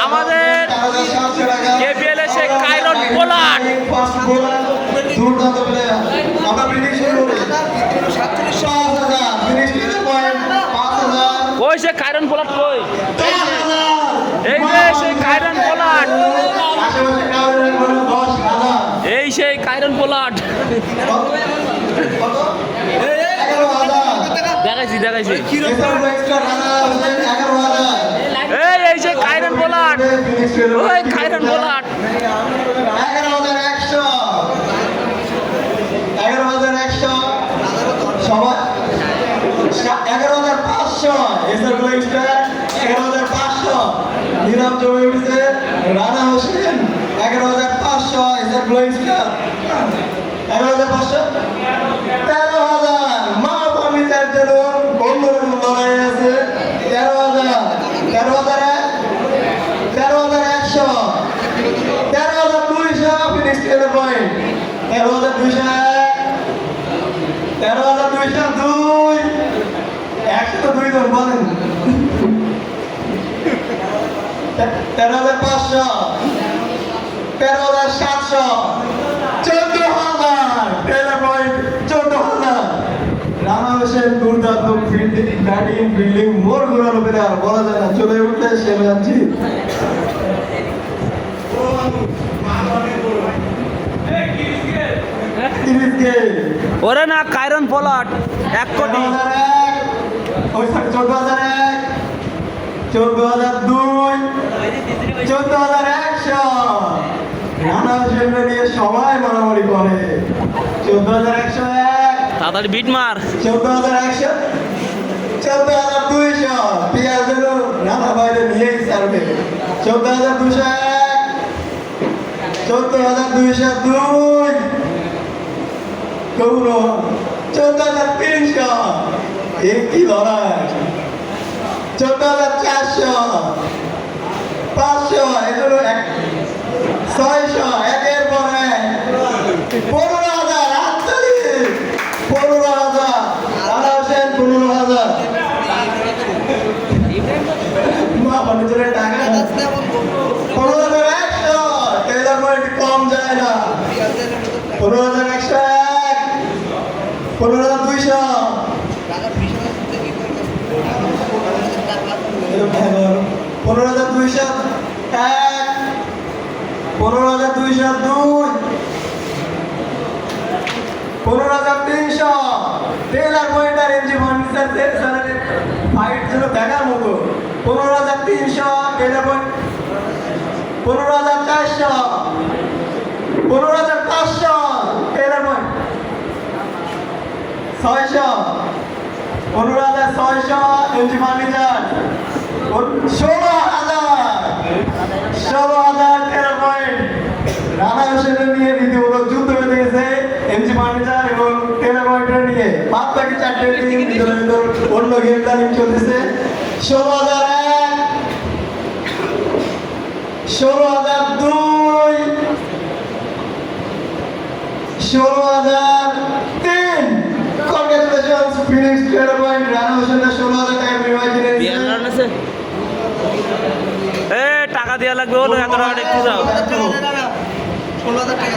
আমাদের কেপিএল এসে Kieron Pollard কই সে কাইরন পোলার্ড কই এই যে সেই কাইরন পোলার্ড এই সেই কাইরন পোলার্ড দেখাইছি এই যে কাইরন পোলার্ড ওই কাইরন পোলার্ড 11,100 সবাই 11,500 এসআর গ্লেস্টার 11,500 নিলাম জমে উঠেছে রানা হোসেন 11,500 এসআর গ্লেস্টার 11,500 13,000 মা ফার্নিচার জন্য বন্ধুর লড়াই আছে 13,000 13,100 13,200 ফিনিশ টেলার পয়েন্ট 13,200 13,202 102 জন বলেন 13,500 13,700 14,000 টেলার পয়েন্ট 14,000 রানা হোসেন দুর্দান্ত ফিল্ডিং ব্যাটিং ফিল্ডিং মোর ঘুরানো পেরে আর বলা যায় না চলে উঠলে সেরে যাচ্ছি ওরে না কাইরন পোলার্ড 1 কোটি 14,001 14,002 14,100 রানা হোসেন নিয়ে সবাই মারামারি করে 14,101 তাড়াতাড়ি বিট মার 14,100 14,200 পিয়াজের রানা বাইরে নিয়েই ছাড়বে 14,201 14,202 কৌরব 14,300 একই লড়াই 14,400 500 এজন্য 600 একের পর এক 15,000 আটচল্লিশ 15,000 রানা হোসেন 15,000 মা ফার্নিচারের টাকা 15,100 টেলার পয়েন্ট কম যায় না 15,101 15,200 15,200 এক 15,202 15,300 টেলার পয়েন্ট আর এমজি ফার্নিচার ফাইট ছিল দেখার মতো 15,300 tailor point 15,400 15,500 tailor point 600 15,600 MG furniture 16,000 tailor point Rana হোসেনের নিয়ে রীতিমতো যুদ্ধ বেঁধে গেছে এমজি ফার্নিচার এবং টেলার পয়েন্টের নিয়ে বাদ বাকি 4টে টিম ভিতরে অন্য গেম প্ল্যানিং চলতেছে 16,001 16,002 16,003 congratulations phoenix tailor point Rana হোসেনের 16,000 টাকা বিনিময় কিনে নিয়েছে টাকা দেওয়া লাগবে হলো 11 টাকা একটু যাও 16,000 টাকা